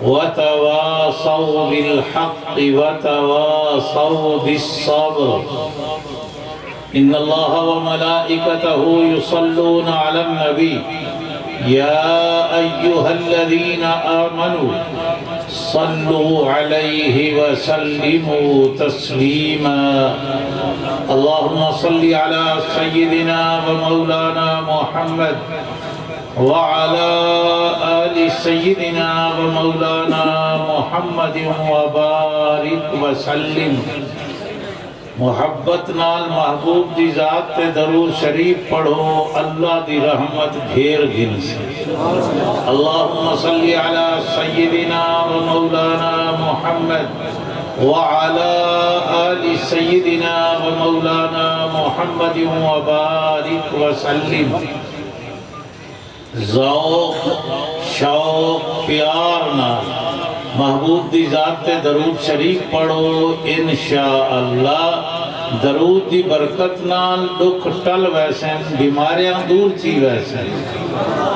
وتواصوا بالحق وتواصوا بالصبر إن الله وملائكته يصلون على النبي يا أيها الذين آمنوا صلوا عليه وسلموا تسليما اللهم صل على سيدنا ومولانا محمد وعلى آل سيدنا ومولانا محمد وبارك وسلم محبت نال محبوب دی ذات تے درود شریف پڑھو اللہ دی رحمت گھیر گھن سے اللہم صلی علی سیدنا و مولانا محمد وعلى آل سیدنا و مولانا محمد وبارک وسلم ذوق شوق پیار نال محبوب دی ذات تے درود شریف پڑھو انشاءاللہ درود دی برکت نال دکھ ٹل ویسن بیماریاں دور تھی ویسن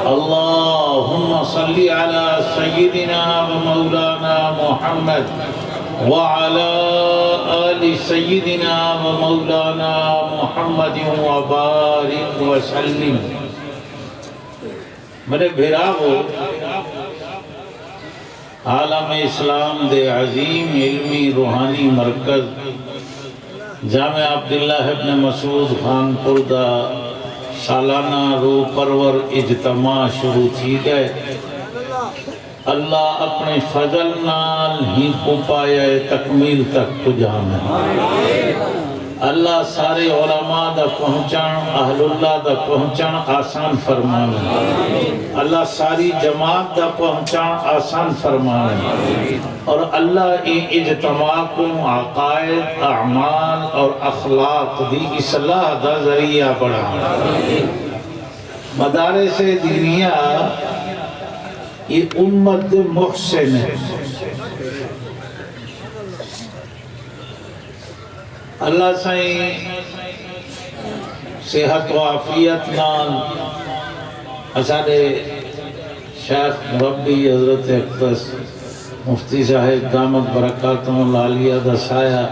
اللہم صلی علی سیدنا و مولانا محمد وعلی آل سیدنا و مولانا محمد وبارک وسلم میرے بھراو عالم اسلام دے عظیم علمی روحانی مرکز جامع عبداللہ ابن مسعود خان پردہ سالانہ روح پرور اجتماع شروع تھی گئے اللہ اپنے فضل نال ہی کو پایا تکمیل تک پجانا اللہ سارے علماء دا پہنچان اہل اللہ دا پہنچان آسان فرمانا اللہ ساری جماعت دا پہنچان آسان فرمانا اور اللہ ای اجتماع کو عقائد اعمال اور اخلاق دی اصلاح دا ذریعہ بڑھانا مدارس دینیہ یہ امت محسن ہے اللہ سائیں صحت و عافیت نال اساڑے شیخ مربی حضرت اقدس مفتی صاحب دامت برکاتہم العالیہ دا سایہ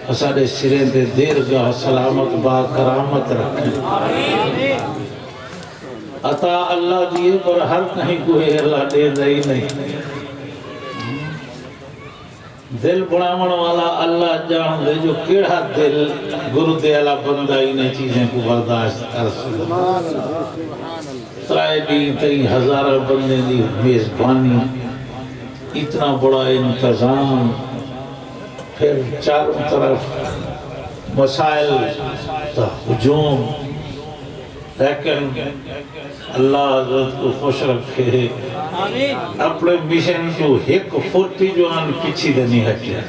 اساڑے سرے دے دیر گاہ سلامت با کرامت رکھیں عطا اللہ دیئے پر ہر کہیں کوئی اللہ دے رہی نہیں دل بڑھامن والا اللہ جان دے جو کیڑا دل گرو دے اللہ بندہ انہیں چیزیں کو برداشت کر سکتا ترائے بھی تئی ہزارہ بندے دی میزبانی اتنا بڑا انتظام پھر چاروں طرف مسائل تا ہجوم لیکن اللہ حضرت کو خوش رکھے اپنے مشن کو ایک فوٹی جو آن پیچھی دنی ہٹیا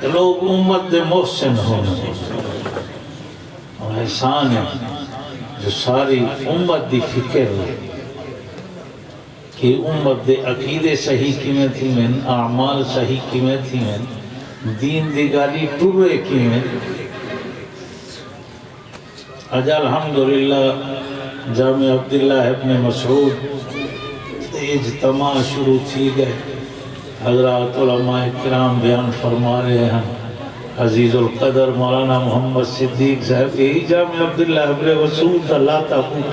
لوگ امت دے محسن ہونے اور احسان ہے جو ساری امت دی فکر ہے کہ امت دے عقیدے صحیح کی میں تھی میں اعمال صحیح کی میں تھی میں دین دی گالی ٹورے کی میں آج الحمدللہ جامع عبداللہ ابن مسعود اجتماع شروع تھی گئے حضرات علماء کرام بیان فرما رہے ہیں عزیز القدر مولانا محمد صدیق صاحب یہی جامع عبداللہ ابن مسعود اللہ تعالیٰ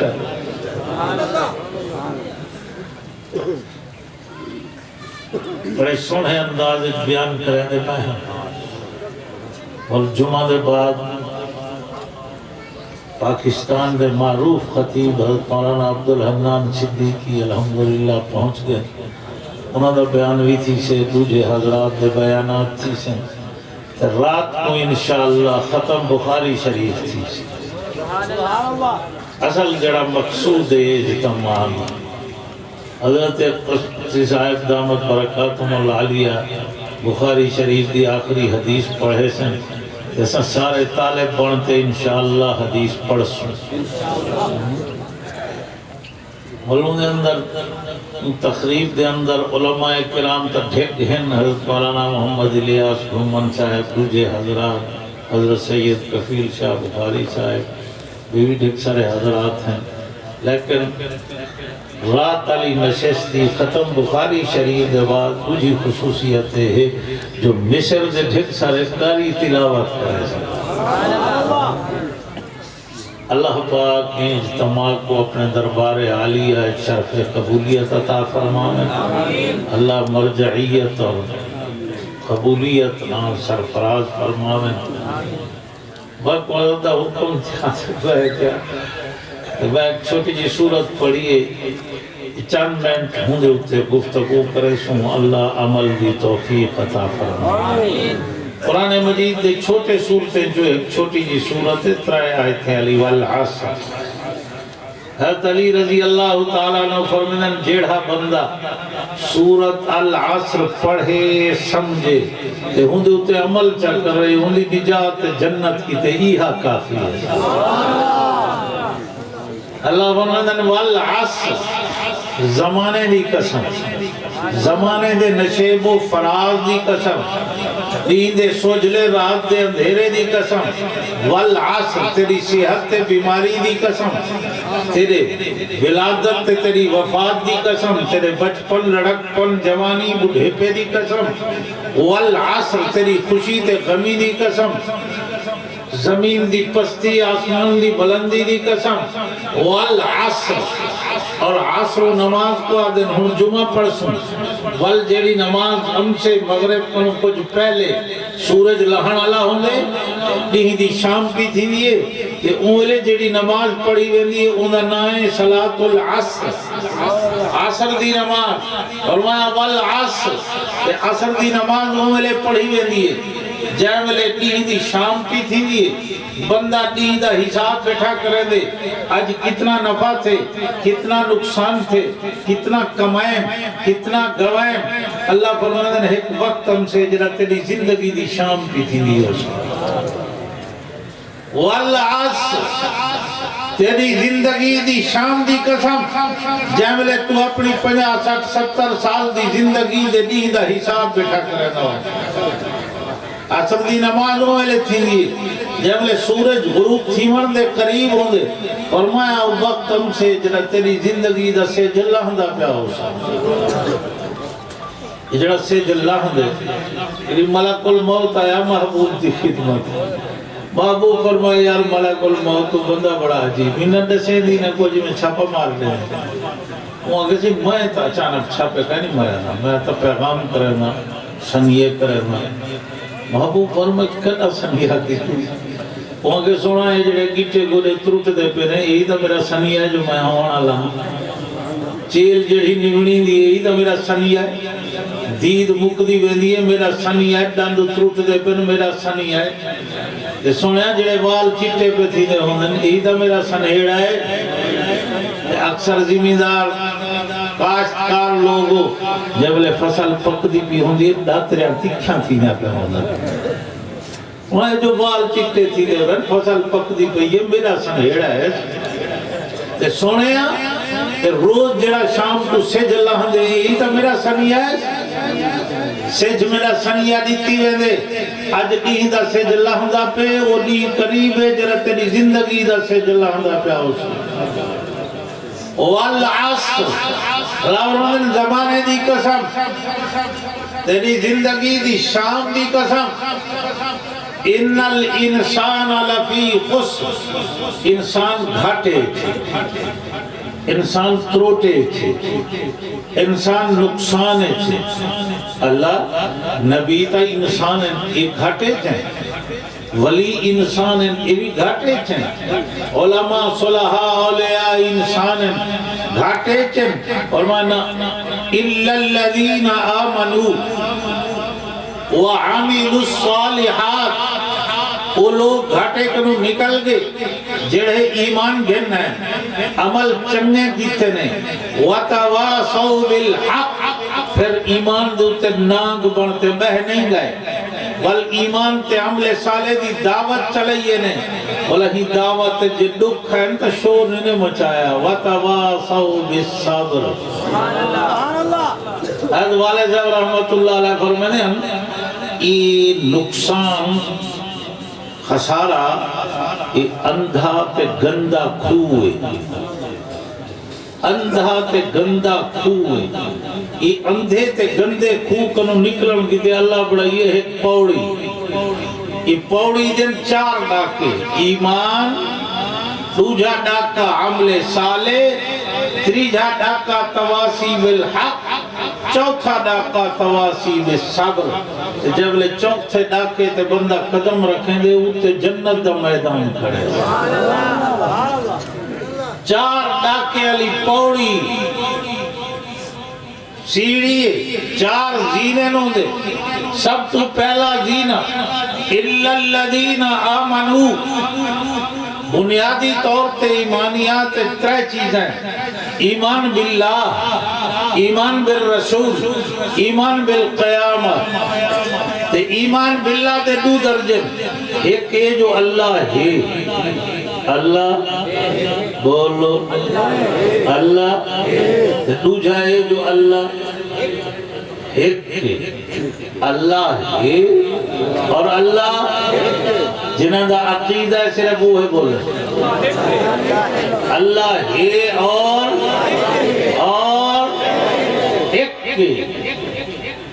بڑے سونے انداز بیان کریں دے پائے ہیں اور جمعہ دے بعد پاکستان دے معروف خطیب حضرت مولانا عبدالحنان صدیقی الحمدللہ پہنچ گئے انہوں نے بیانوی تھی سے دوجہ حضرات دے بیانات تھی سے رات کو انشاءاللہ ختم بخاری شریف تھی سے اصل جڑا مقصود ہے اجتماع حضرت قصی صاحب دامت برکاتہم العالیہ بخاری شریف دی آخری حدیث پڑھے سے جیسا سارے طالب بنتے انشاءاللہ حدیث پڑھ سن ملوں دے اندر تقریب دے اندر علماء کرام تا ڈھک ہیں حضرت مولانا محمد الیاس گھومن صاحب دوجہ حضرات حضرت سید کفیل شاہ بخاری صاحب بھی ڈھک سارے حضرات ہیں لیکن رات علی نشستی ختم بخاری شریف کے بعد کچھ خصوصیت ہے جو مصر دے ڈھک سارے کاری تلاوت کرے اللہ پاک کے اجتماع کو اپنے دربار عالیہ شرف قبولیت عطا فرمائے اللہ مرجعیت اور قبولیت نام سرفراز فرمائے وقت مددہ حکم تھا سکتا ہے کیا میں ایک چھوٹی جی صورت پڑھیے چند منٹ ہوں دے اتے گفتگو کرے سوں اللہ عمل دی توفیق عطا فرمائے قرآن مجید دے چھوٹے صورتیں جو ایک چھوٹی جی صورت ہے ترائے آیتیں علی والعصر حضرت علی رضی اللہ تعالیٰ نے فرمائن جیڑھا بندہ سورت العصر پڑھے سمجھے تے ہوں دے اتے عمل چل کر رہے ہوں دی نجات جنت کی تے ایہا کافی ہے اللہ فرمائن والعصر زمانے دی قسم زمانے دے نشیب و فراز دی قسم دین دے سوجلے رات دے اندھیرے دی قسم والعصر تیری صحت تے بیماری دی قسم تیرے ولادت تے تیری وفات دی قسم تیرے بچپن لڑکپن جوانی بڑھیپے دی قسم والعصر تیری خوشی تے غمی دی قسم زمین دی پستی آسمان دی بلندی دی قسم والعصر اور عصر و نماز کو آدن ہوں جمعہ پڑھ سن وال جیڑی نماز ہم سے مغرب کنو کچھ پہلے سورج لہن والا ہوندے نہیں دی شام کی تھی دیئے کہ اولے جیڑی نماز پڑھی ویندی ہے انہا نائے صلاة العصر عصر دی نماز فرمایا والعصر کہ عصر دی نماز اولے پڑھی ویندی ہے جائے والے ڈیہ دی شام کی تھی دیئے بندہ ڈیہ دا حساب بیٹھا کرے دے آج کتنا نفع تھے کتنا نقصان تھے کتنا کمائیں کتنا گوائیں اللہ فرمانے ایک وقت ہم سے جرا تیری زندگی دی شام کی تھی دیئے والعصر تیری زندگی دی شام دی قسم جیملے تو اپنی 50-60-70 سال دی زندگی دے ڈیہ دا حساب بیٹھا کرے دا عصر دی نماز ہوئے تھی گی جب لے سورج غروب تھیمن دے قریب ہوں دے فرمایا وقت ہم سے جنہ تیری زندگی دا سے جلہ ہندہ پیا ہو سا جنہ سے جلہ ہندے یعنی ملک الموت آیا محبوب دی خدمت محبوب فرمایا یار ملک الموت تو بندہ بڑا عجیب انہوں نے سے دینے کو جی میں چھاپا مار دیں وہ آگے سے میں تا اچانک چھاپے کا نہیں مرنا میں تا پیغام کرنا سنیے کرنا محبوب فرمائے کنا سنیا کی تو وہاں کے سونا ہے جڑے گیٹے گولے تروٹ دے پہ نے یہی تو میرا سنیا ہے جو میں ہونا لہا چیل جڑی نگنی دی یہی تو میرا سنیا ہے دید مکدی ویندی ہے میرا سنیا ہے ڈاند تروٹ دے پہ میرا سنیا ہے یہ سونا ہے جڑے وال چٹے پہ تھی دے ہوندن یہی تو میرا سنہیڑا ہے اکثر زمیندار کاشتکار لوگوں جب لے فصل پک دی پی ہوں دی داتریاں تکھاں تھی نہ پہ ہونا وہاں جو بال چکتے تھی دے رہن فصل پک دی پی یہ میرا سنہیڑا ہے تے سونیا کہ روز جڑا شام کو سج اللہ دے یہی تو میرا سنیا ہے سج میرا سنیا دیتی وے دے آج ڈیہ دا سج اللہ دا پہ وہ ڈیہ قریب ہے جرہ تیری زندگی دا سج اللہ دا پہ ہو سکتا والعصر راورن زمانے دی قسم تیری زندگی دی شام دی قسم ان الانسان لفی خسر انسان گھاٹے تھے انسان تروٹے تھے انسان نقصانے تھے اللہ نبی تا انسان ایک گھاٹے تھے ولی انسان ایوی گھاٹے چھن علماء صلحاء اولیاء انسان گھاٹے چھن اور مانا إِلَّا الَّذِينَ آمَنُوا وَعَمِلُوا الصَّالِحَاتِ وہ لوگ گھاٹے کنو نکل گئے جڑے ایمان گھن ہیں عمل چنگے کیتے نے وَتَوَاسَوْا بِالْحَقِّ پھر ایمان دوتے نانگ بنتے بہ نہیں گئے بل ایمان تے عمل صالح دی دعوت چلائیے نے بلہ ہی دعوت جی دکھ ہے انتا شور نے مچایا وَتَوَاسَوْا بِالصَّبْرِ حضرت والد صاحب رحمت اللہ علیہ فرمانے ہم یہ نقصان خسارہ یہ اندھا تے گندہ کھوئے اندھا تے گندا کھو ہے، یہ اندھے تے گندے کھو کنو نکلن کی تے اللہ بڑھائیے ایک پوڑی، یہ پوڑی دن 4 ڈاکے، ایمان، دوجا ڈاکا عمل صالح، تریجا ڈاکا تواسی بالحق، چوتھا ڈاکا تواسی بالصبر۔ جب لے چوتھے ڈاکے تے بندہ قدم رکھیں دے اوتے جنت دا میدان کھڑے، 4 ڈاکے علی پوڑی سیڑھی، 4 زینے نوں دے، سب تو پہلا زینہ اِلَّا الَّذِينَ آمَنُوا، بنیادی طور تے ایمانیات 3 چیزیں، ایمان باللہ، ایمان بالرسول، ایمان بالقیامہ۔ تے ایمان باللہ دے 2 درجے، ایک ہے جو اللہ ہے، اللہ بولو اللہ، دوجا ہے جو اللہ ایک ہے، اللہ ہے اور اللہ جنہاں دا عقیدہ ہے صرف وہ ہے، بولے اللہ ہے اور ایک ہے۔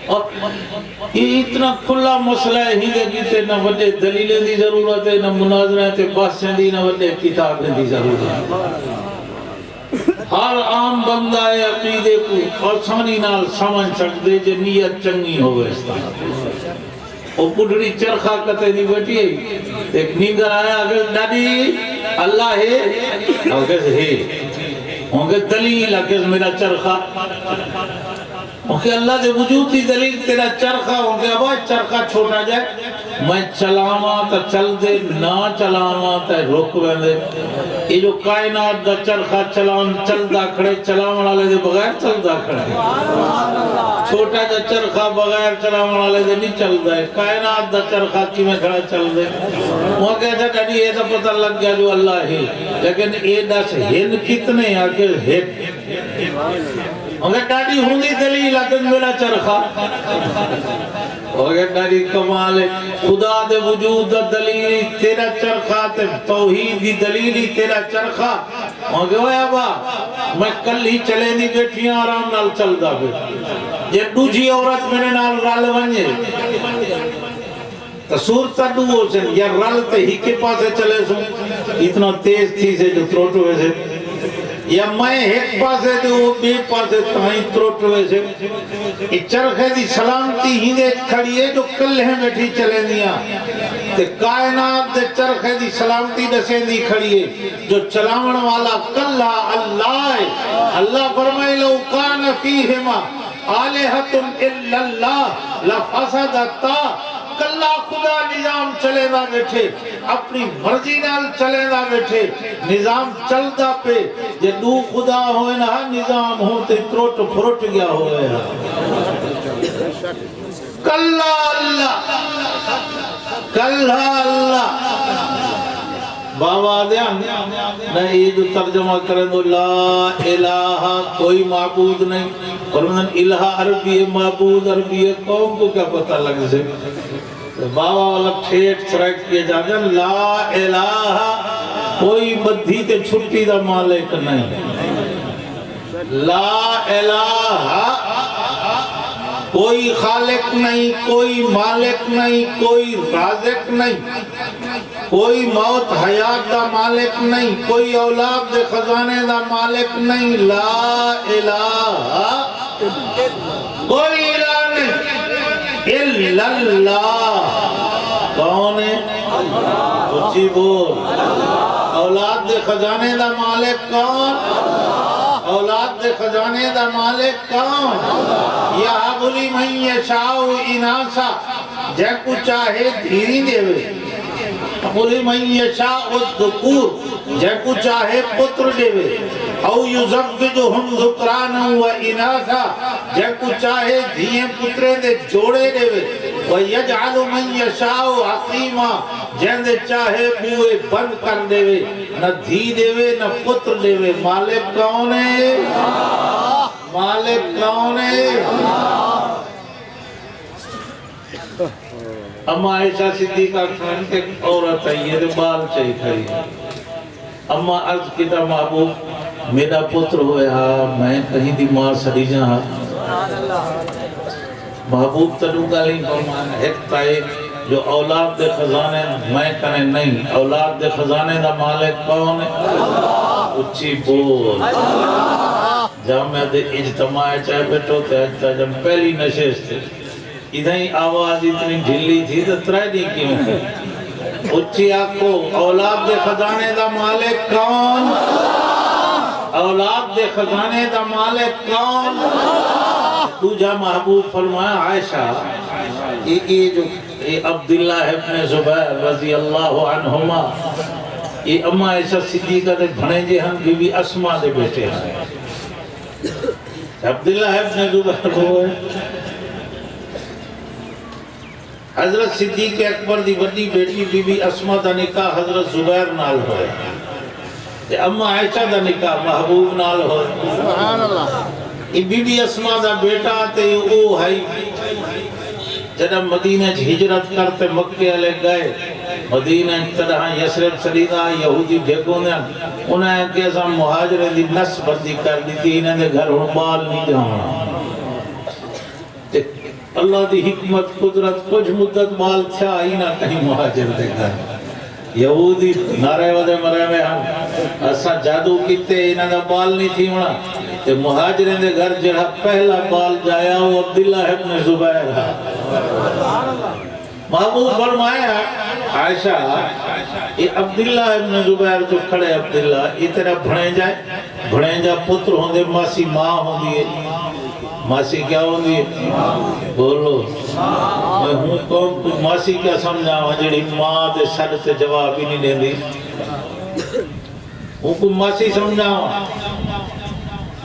اور یہ اتنا کھلا مسئلہ ہے ہی دے کیتے نہ وڈے دلیلیں دی ضرورت ہے، نہ مناظریں تے بحثیں دی، نہ وڈے کتابیں دی ضرورت ہے۔ ہر عام بندہ ہے عقیدے کو آسانی نال سمجھ سکتے جے نیت چنگی ہوئے اس طرح۔ وہ پڑھڑی چرخہ کتے دی بیٹھی ہے، ایک نیندر آیا اگر ڈاڈی اللہ ہے، اگر ہے ہوں گے دلیل اگر میرا چرخہ، کہ اللہ دے وجود دی دلیل تیرا چرخہ ہوں گے، ابا چرخہ چھوٹا جائے، میں چلاواں تا چل دے، نہ چلاواں تا رک ویندے۔ یہ جو کائنات دا چرخہ چلدا کھڑے، چلاون والے دے بغیر چلدا کھڑے، چھوٹا دا چرخہ بغیر چلاون والے دے نہیں چلدا ہے، کائنات دا چرخہ کیویں کھڑا چل دے۔ وہ کہتا ڈیڈی یہ تو پتہ لگ گیا جو اللہ ہے، لیکن اے دس ہن کتنے آکر ہن، اگر ڈاڈی ہوں گی دلیل اگر میرا چرخہ، اگر ڈاڈی کمال ہے، خدا دے وجود دا دلیلی تیرا چرخہ، توحید دی دلیلی تیرا چرخہ، اگر وہ ابا میں کل ہی چلے دی بیٹھیاں آرام نال چل دا بیٹھ، یہ دوجی عورت میرے نال رال ونجے تو صورتہ دو ہو سن، یا رال تے ہی کے پاسے چلے سن، اتنا تیز تھی سے جو تروٹ ہوئے سے، یا میں ایک پاسے دے وہ بے پاسے تائیں تروٹ ہوئے سے، یہ چرخے دی سلامتی ہی دے کھڑی ہے جو کلہیں بیٹھی چلے دیا، تے کائنات دے چرخے دی سلامتی دسیں دی کھڑی ہے جو چلاون والا کلہ اللہ ہے۔ اللہ فرمائے لو کان فیہما آلہۃ الا اللہ لفسدتا، کلہ خدا نظام چلے نہ بیٹھے، اپنی مرضی نال چلے نہ بیٹھے، نظام چلتا پہ، جے دو خدا ہوئے نہ نظام ہوتے تروٹ پھروٹ گیا ہوئے ہیں۔ کلہ اللہ، کلہ اللہ، بابا دھیان نہیں، یہ جو ترجمہ کریں تو لا الہ کوئی معبود نہیں، اور الہ عربی ہے، معبود عربی ہے، قوم کو کیا پتہ لگ سے بابا والا ٹھیٹ سرائک کیا جاتا ہے، لا الہ کوئی بدھی تے چھٹی دا مالک نہیں، لا الہ کوئی خالق نہیں، کوئی مالک نہیں، کوئی رازق نہیں، کوئی موت حیات دا مالک نہیں، کوئی اولاد دے خزانے دا مالک نہیں، لا الہ کوئی الہ نہیں الا اللہ، کون ہے؟ اچھی بول، اولاد دے خزانے دا مالک کون؟ اولاد دے خزانے دا مالک کون؟ یہب لمن یشاء اناثا، جے کو چاہے دھیری دے وے، لمن یشاء الذکور، جے کو چاہے پتر دے وے، او یزوجہم ذکرانا و اناثا، جے کو چاہے دھییں پترے دے جوڑے دے وے، وَيَجْعَلُ مَنْ يَشَاءُ عَقِيمًا، جہندے چاہے بوئے بند کر دے وے، نہ دھی دے وے نہ پتر دے وے۔ مالک کون ہے؟ مالک کون ہے؟ اما عائشہ صدیقہ کھان کے عورت ہے، یہ بال چاہی کھڑی، اما عرض کتا محبوب میرا پتر ہویا میں کہیں دی ماں سڑی جہاں محبوب تنو گالیں فرمایا ایک تائے جو اولاد دے خزانے میں کنے نہیں، اولاد دے خزانے دا مالک کون ہے؟ اچھی بول جامعہ دے اجتماع چاہے بیٹھو تے اجتا جب پہلی نشست تھے ادھا ہی آواز اتنی ڈھلی تھی تو ترائے نہیں کیوں ہے اچھی آنکھو اولاد دے خزانے دا مالک کون؟ اولاد دے خزانے دا مالک کون؟ دوجہ محبوب فرمایا عائشہ یہ جو عبداللہ ابن زبیر رضی اللہ عنہما یہ اماں عائشہ صدیقہ دے بھنے جے ہم بی بی اسما دے بیٹے ہیں عبداللہ ابن زبیر ہوئے حضرت صدیق اکبر دی بڑی بیٹی بی بی اسما دا نکاح حضرت زبیر نال ہوئے تے اماں عائشہ دا نکاح محبوب نال ہوئے سبحان اللہ یہ بی بی اسما دا بیٹا تے او ہے جنہاں مدینہ ہجرت کرتے مکہ لے گئے مدینہ تڑہاں یسرب سریدہ یہودی بھیگوں نے انہیں کیسا مہاجرے دی نس بندی کر دی تھی انہیں دے گھر ہوں بال نہیں جانا اللہ دی حکمت قدرت کچھ مدت بال تھا ہی نہ کہیں مہاجر دے گھر یہودی نعرے ودے مرے میں ہم اساں جادو کیتے انہیں دے بال نہیں تھی ہونا کہ مہاجرین دے گھر جڑا پہلا بال جایا وہ عبداللہ ابن زبیر ہے محبوب فرمایا عائشہ یہ عبداللہ ابن زبیر جو کھڑے عبداللہ یہ تیرا بھڑے جا پتر ہوں دے ماسی ماں ہوں دیئے ماسی کیا ہوں دیئے بولو میں ہوں کون تو ماسی کیا سمجھا ہوں جڑی ماں دے سر سے جواب ہی نہیں دے دی ہوں کو ماسی سمجھا ہوں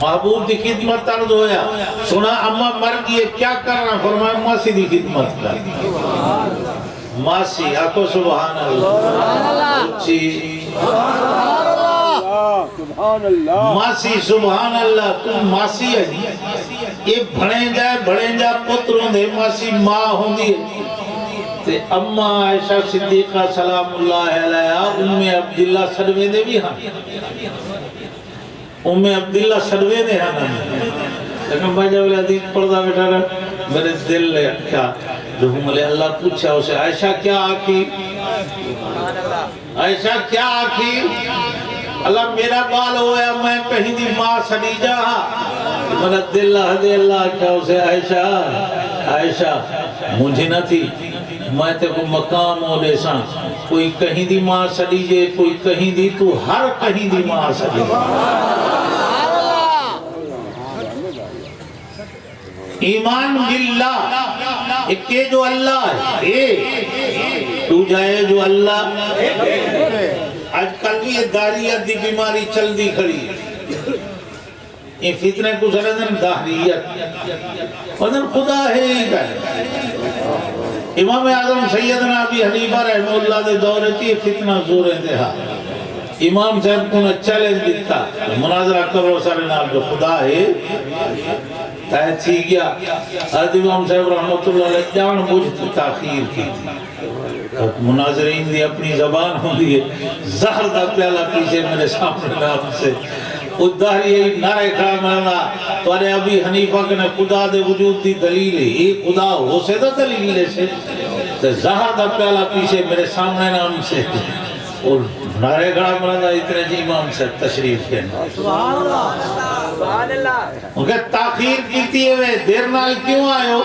محبوب دی خدمت طرز ہویا سنا اممہ مر گئے کیا کرنا فرمایا ماسی دی خدمت کر ماسی آکو سبحان اللہ اچھی ماسی سبحان اللہ تم ماسی ہے یہ بھڑیں جا پتروں دے ماسی ماں ہوں دی تے اممہ عائشہ صدیقہ سلام اللہ علیہ عبداللہ صدوے دے بھی ہاں عبداللہ صدوے دے ہاں لیکن بھائی جب حدیث پڑھتا بیٹھا رہا میرے دل لے کیا جو ملے اللہ پوچھا اسے عائشہ کیا آکھی عائشہ کیا آکھی اللہ میرا بال ہویا میں کہیں دی ماں سڑی جہاں میرا دل لہدے اللہ کیا اسے عائشہ مجھے نہ تھی میں تے کو مقام ہو دے ساں کوئی کہیں دی ماں سڑی جے کوئی کہیں دی تو ہر کہیں دی ماں سڑی ایمان باللہ ایک جو اللہ ہے تو جائے جو اللہ آج کل بھی یہ داریت دی بیماری چل دی کھڑی یہ فتنے کو سردن داریت ودن خدا ہے ہی کہے امام اعظم سیدنا ابی حنیفہ رحمہ اللہ دے دورے تھی فتنہ زور انتہا امام صاحب کو چیلنج دیتا مناظرہ کرو سارے نال جو خدا ہے تحت تھی گیا حضرت امام صاحب رحمت اللہ علیہ جان بجھ تاخیر کی تھی مناظرین دی اپنی زبان ہوں دی زہر دا پیالہ پیچھے میرے سامنے نام سے ادھاری یہی نعرے کھڑا مرنا تو ارے ابھی حنیفہ کنے خدا دے وجود دی دلیل ہے یہ خدا ہو سے دا دلیل ہے سے زہر دا پیالہ پیچھے میرے سامنے نام سے اور نعرے کھڑا مرنا اتنے جی امام سے تشریف کے ان کے تاخیر کیتی ہے دیر نال کیوں آئے ہو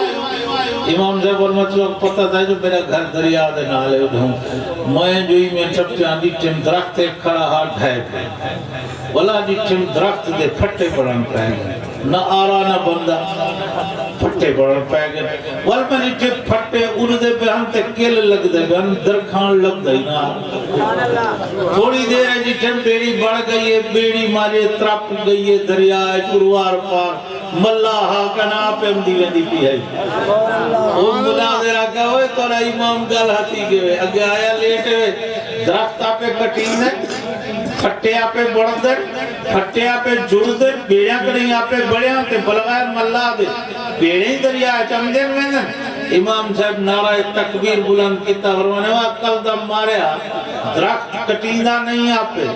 امام صاحب اور مطلب پتہ تھا جو میرا گھر دریا دے نالے اٹھوں میں جو ہی میں چپ چاندی ٹیم درخت ایک کھڑا ہاتھ ڈھائے پہ والا جی ٹیم درخت دے پھٹے پڑھن پہ گئے نہ آرا نہ بندہ پھٹے پڑھن پہ گئے وال میں نیچے پھٹے اردے پہ ہم تے کل لگ دے گئے ہم درکھان لگ دے نا تھوڑی دیر ہے جی ٹیم بیڑی بڑھ گئی ہے بیڑی مارے ترپ گئی ہے دریا چروار پار ملاحہ کنا پہ ہم دیوے دی پی ہے وہ مناظرہ کہا ہوئے تو رہا امام گل ہاتھی گئے اگے آیا لیٹے ہوئے درخت آپے کٹین ہے پھٹے آپے بڑھ دے پھٹے آپے جڑ دے بیڑیاں کریں آپے بڑیاں تے بلغیر ملا دے بیڑیں دریا چمدے میں دے امام صاحب نعرہ تکبیر بلند کیتا فرمانے وہاں کل دم ماریا درخت کٹیندہ نہیں آپے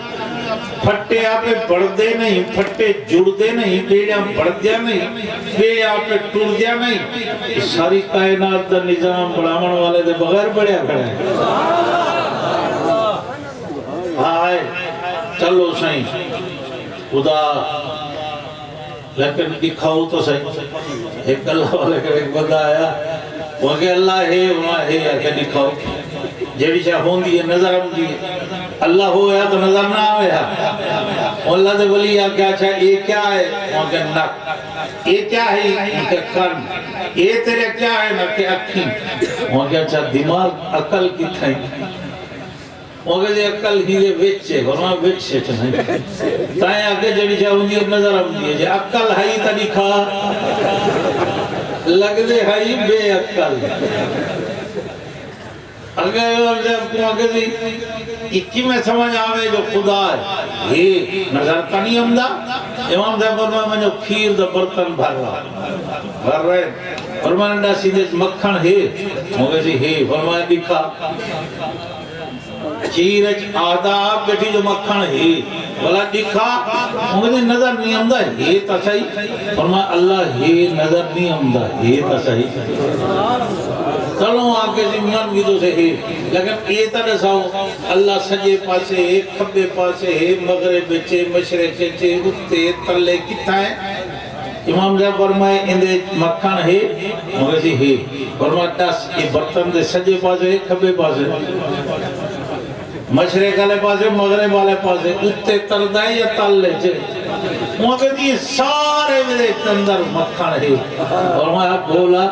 پھٹے آپ بڑھتے نہیں، پھٹے جڑتے نہیں، بیڑیاں بڑھدیا نہیں، بے آپ ٹردیا نہیں. ساری کائنات دا نظام بڑھاون والے دے بغیر بڑھیا کھڑا ہے. آئے چلو سائیں خدا لیکن دکھاؤ تو صحیح. ایک اللہ والے کا ایک بندہ آیا وہ کہ اللہ ہے وہاں ہے یا کہ دکھاؤ جیڑی چاہ ہوندی ہے نظر آمدی ہے. اللہ ہویا تو نظر نہ آیا. اللہ دے ولی کیا چاہ یہ کیا ہے وہاں کہ نک، یہ کیا ہے وہاں کہ کن، یہ تیرے کیا ہے نہ کہ اکھیں. وہاں کیا چاہ دماغ عقل کی تھائیں. وہاں کہ عقل ہی دے وچے وہاں وچے چاہیں تائیں آگے جیڑی چاہ ہوندی ہے نظر آمدی ہے. جی عقل ہائی تا دکھا لگ دے ہائی بے عقل. اگر اکی میں سمجھ آوے جو خدا ہے یہ نظر تا نہیں آمدہ. امام صاحب فرمائے میں جو کھیر دا برتن بھر رہے فرمائے نڈا سیدھے مکھن ہے مگر جی ہے فرمائے دکھا کھیر آدھا آپ بیٹھی جو مکھن ہے بلا دکھا مگر نظر نہیں آمدہ ہے تا صحیح. فرمائے اللہ یہ نظر نہیں آمدہ ہے تا صحیح. چلو آگے زمین کی تو سے ہے لیکن یہ تا دساؤ اللہ سجے پاسے ہے کھبے پاسے ہے مغرب بچے مشرق چے اتے تلے کتا ہے. امام صاحب فرمائے اندے مکھن ہے مگر جی ہے فرمائے دس یہ برتن دے سجے پاسے ہے کھبے پاسے مشرق والے پاسے مغرب والے پاسے اتے تردہ ہے یا تلے چے. مگر یہ سارے میرے اندر مکھن ہے. اور میں بولا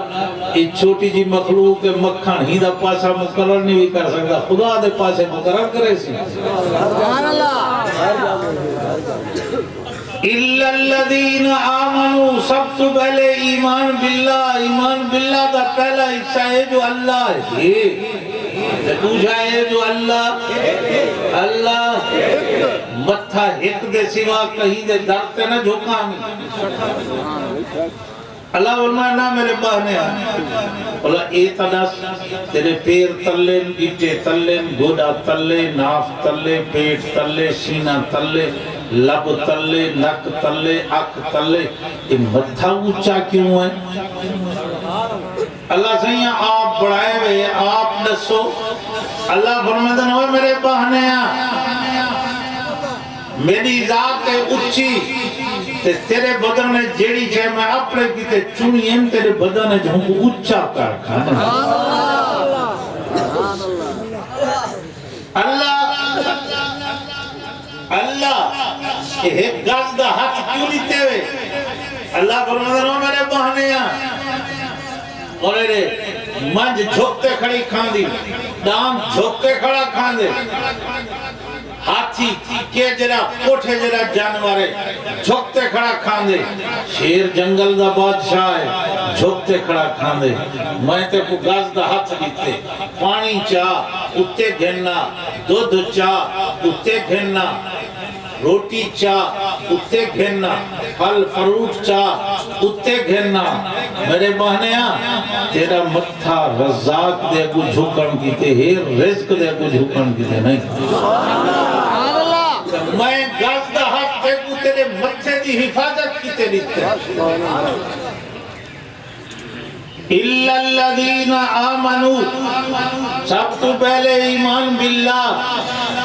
یہ چھوٹی جی مخلوق کے مکھن ہی دا پاسا مقرر نہیں بھی کر سکتا خدا دے پاسے مقرر کرے سی. سبحان اللہ. اِلَّا الَّذِينَ آمَنُوا سب سے پہلے ایمان باللہ دا پہلا حصہ ہے جو اللہ ہے. دوسرا ہے جو اللہ متھا ایک دے سوا کہیں دے درتے نہ جھکامی. اللہ فرمایا نہ میرے بہنے اللہ اے تنس تیرے پیر تلین گیٹے تلین گوڑا تلے ناف تلے پیٹ تلے سینہ تلے لب تلے نک تلے اک تلے. یہ متھا اونچا کیوں ہے؟ اللہ سہیاں آپ بڑھائے ہوئے آپ دسو. اللہ فرمائے ہوئے میرے بہنے میری ذات اچھی تیرے بدن نے جیڑی چھے میں اپنے کیتے چنی ہیں تیرے بدن نے جہاں کو اچھا کر کھانا. اللہ ایک گاز دا ہاتھ کیوں لیتے ہوئے؟ اللہ فرمائے ہوئے میرے بہنے اور منج جھوکتے کھڑی کھان دی دام جھوکتے کھڑا کھان دے ہاتھی کے جرا کوٹھے جرا جانورے جھوکتے کھڑا کھان دے. شیر جنگل دا بادشاہ ہے جھوکتے کھڑا کھان دے. میں تے کو گاز دا ہاتھ دیتے پانی چاہ اتے گھننا دودھ چاہ اتے گھننا روٹی چاہ اتے گھننا پھل فروٹ چاہ اتے گھننا. میرے بہنیاں تیرا متھا رزاق دے کو جھکن کیتے ہے رزق دے کو جھکن کیتے نہیں. میں گاز دا ہاتھ تے کو تیرے متھے دی حفاظت کیتے لیتے. اِلَّا الَّذِينَ آمَنُوا سب تو پہلے ایمان باللہ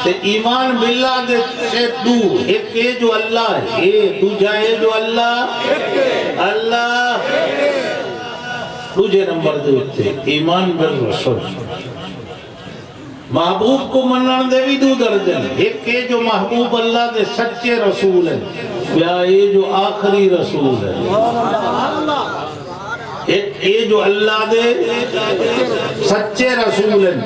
تے ایمان باللہ دے سے دو ایک ہے جو اللہ ہے دوجہ ہے جو اللہ دوجہ نمبر دے ہوتے ایمان بالرسول. محبوب کو منن دے بھی دو درجن ایک ہے جو محبوب اللہ دے سچے رسول ہے یا یہ جو آخری رسول ہے. ایک اے جو اللہ دے سچے رسول ہیں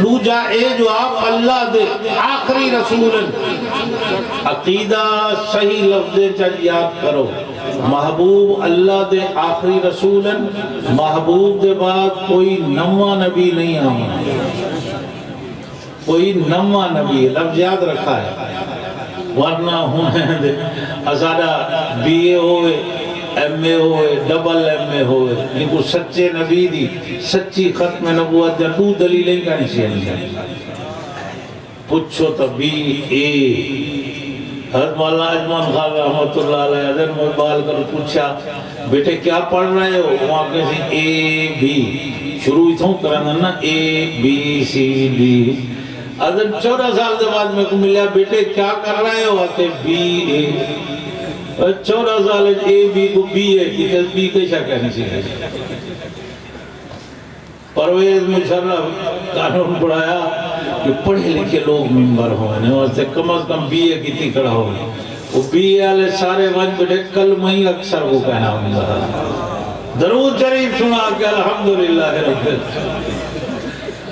دوجا اے جو آپ اللہ دے آخری رسول ہیں. عقیدہ صحیح لفظیں چل یاد کرو محبوب اللہ دے آخری رسول ہیں. محبوب دے بعد کوئی نواں نبی نہیں آنا کوئی نواں نبی لفظ یاد رکھا ہے ورنہ ہونے دے ازادہ بی اے ہوئے ایم اے ہوئے ڈبل ایم اے ہوئے ان کو سچے نبی دی سچی ختم نبوت دے دو دلیلیں کہیں سی ہیں پوچھو تو بی اے حضرت مولانا اجمل خان رحمۃ اللہ علیہ حضرت میں بال کر پوچھا بیٹے کیا پڑھ رہے ہو؟ وہاں کسی اے بی شروع اتھوں کرنا نا اے بی سی ڈی. حضرت 14 سال کے بعد میں کو ملیا بیٹے کیا کر رہے ہو؟ آتے بی اے. 14 سال اے بی کو بی اے کی تو بی کیسا کہنے سے پرویز مشرف قانون پڑھایا کہ پڑھے لکھے لوگ ممبر ہوئے واسطے کم از کم بی اے کی تھی کھڑا ہوئے. وہ بی اے والے سارے وقت بیٹھے کل میں اکثر وہ کہنا ہوں درود شریف سنا کہ الحمدللہ رب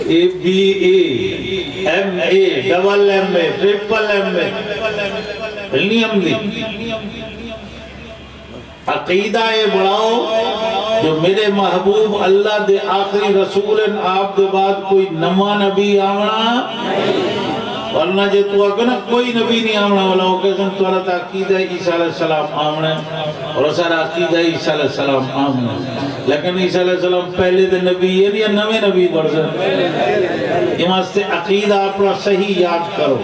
اے B A M A double M A triple M A علم دی عقیدہ بڑھاؤ جو میرے محبوب اللہ دے آخری رسول آپ دے بعد کوئی نواں نبی آونا ورنہ جے تو اگر کوئی نبی نہیں آمنا والا ہو کہ سن توڑا عقیدہ عیسیٰ علیہ السلام آمنا اور سارا عقیدہ عیسیٰ علیہ السلام آمنا لیکن عیسیٰ علیہ السلام پہلے دے نبی ہے یا نوے نبی بڑھ سکتے یہ واسطے عقیدہ اپنا صحیح یاد کرو.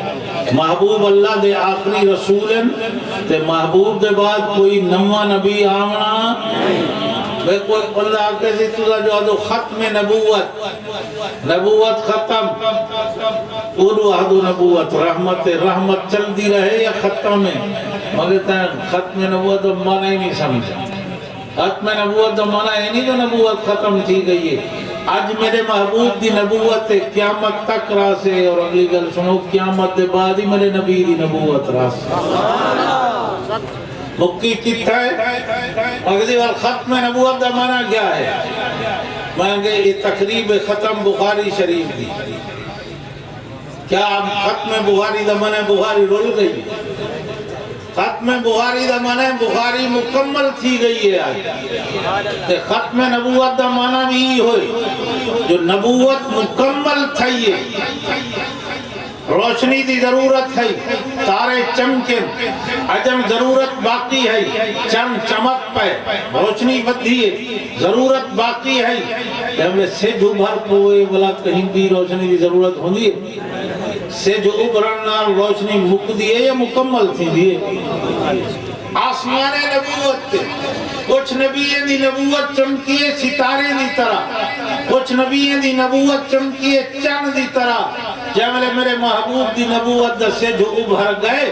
محبوب اللہ دے آخری رسول تے محبوب دے بعد کوئی نواں نبی آمنا میں کوئی اللہ کہتے تُزا جو آدھو ختم نبوت ختم اولو آدھو نبوت رحمت چل دی رہے یا ختم ہے مگر ختم نبوت مانا ہی نہیں سمجھا. ختم نبوت مانا ہے نہیں جو نبوت ختم تھی گئی ہے. آج میرے محبوب دی نبوت قیامت تک راسے اور اگلی گل سنو قیامت دے بعد ہی میرے نبی دی نبوت راسے مکی کتا ہے مگر ختم نبوت دا معنی کیا ہے؟ مانگے یہ تقریب ختم بخاری شریف دی کیا اب ختم بخاری دا معنی بخاری رول گئی ختم بخاری دا معنی بخاری مکمل تھی گئی ہے آج ختم نبوت دا معنی بھی ہوئی جو نبوت مکمل تھی روشنی دی ضرورت ہے تارے چمکن عجم ضرورت باقی ہے چم چمک پہ روشنی بدھی ہے ضرورت باقی ہے ہمیں سیدھ ابھر پوئے بلا کہیں بھی روشنی دی ضرورت ہوندی ہے سیدھ ابھرنا روشنی مک دی ہے یا مکمل تھی دی ہے. آسمان نبوت تے کچھ نبیوں دی نبوت چمکی ہے ستارے دی طرح کچھ نبیوں دی نبوت چمکی ہے چند دی طرح جب میرے محبوب دی نبوت دسے جو ابھر گئے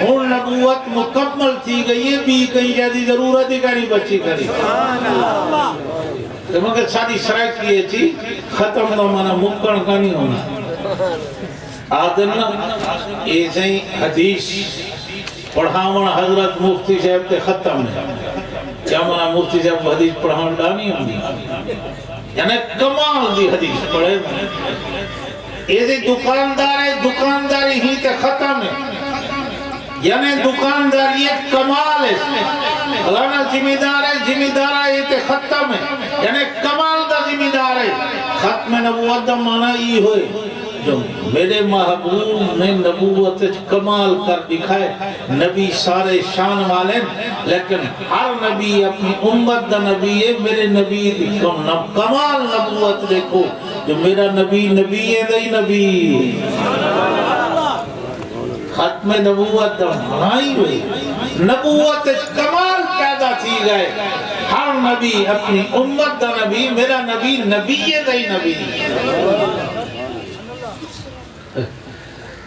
ہون نبوت مکمل تھی گئی ہے بھی کہیں جیدی ضرورت ہی کری بچی کری تو مگر ساری سرائے کیے تھی ختم نہ مانا مکن کا نہیں ہونا آدھنا ایسے ہی حدیث پڑھاون حضرت مفتی صاحب تے ختم ہے کیا مانا مفتی صاحب حدیث پڑھاون ڈانی ہوندی یعنی کمال دی حدیث پڑھے ایسے دکاندار ہے دکانداری ہی تے ختم ہے یعنی دکانداریت کمال ہے اگرنا ذمہ دار ہے ذمہ دار ہے تے ختم ہے یعنی کمال دا ذمہ دار ہے. ختم نبوت دا معنی ہی ہوئے جو میرے محبوب نے نبوت کمال کر دکھائے. نبی سارے شان والے لیکن ہر نبی اپنی امت دا نبی ہے. میرے نبی کمال نبوت دیکھو جو میرا نبی نبی ہے دئی نبی ختم نبوت دا معنی ہوئی نبوت کمال پیدا تھی گئے. ہر نبی اپنی امت دا نبی میرا نبی نبی ہے دئی نبی.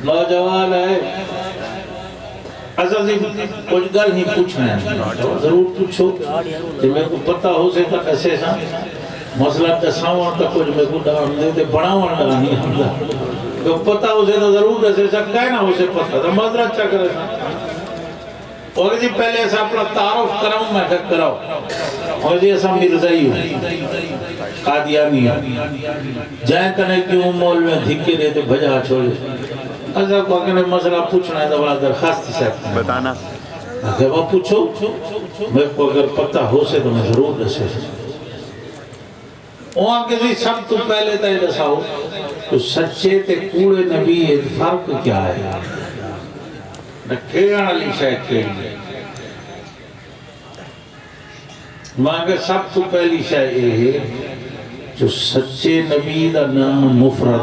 نوجوان ہے اصل سے کچھ گل ہی پوچھنا ہے ضرور پوچھو کہ میں کو پتہ ہو سے تک ایسے سا مسئلہ دساوان تک کچھ میں کو ڈان دے تے بڑھاوان ڈانی ہمدا تو پتہ ہو سے تو ضرور ایسے سا کہنا ہو سے پتہ تو مدر اچھا کرے سا. اور جی پہلے ایسا اپنا تعارف کراؤں میں کہہ کراؤ اور جی ایسا مرزائی ہوں قادیانی ہوں جائیں کنے کیوں مول میں دھکے دیتے بھجا چھوڑے ایسا کو اگر مسئلہ پوچھنا ہے تو بڑا درخواست سے بتانا اگر وہ پوچھو میں کو اگر پتہ ہو سے تو میں ضرور دسے وہاں کے بھی سب تو پہلے تھا یہ دساؤ تو سچے تے کوڑے نبی فرق کیا ہے نہ کھیڑا علی شاید کھیڑی وہاں کے سب تو پہلی شاید یہ ہے جو سچے نبی دا نام مفرد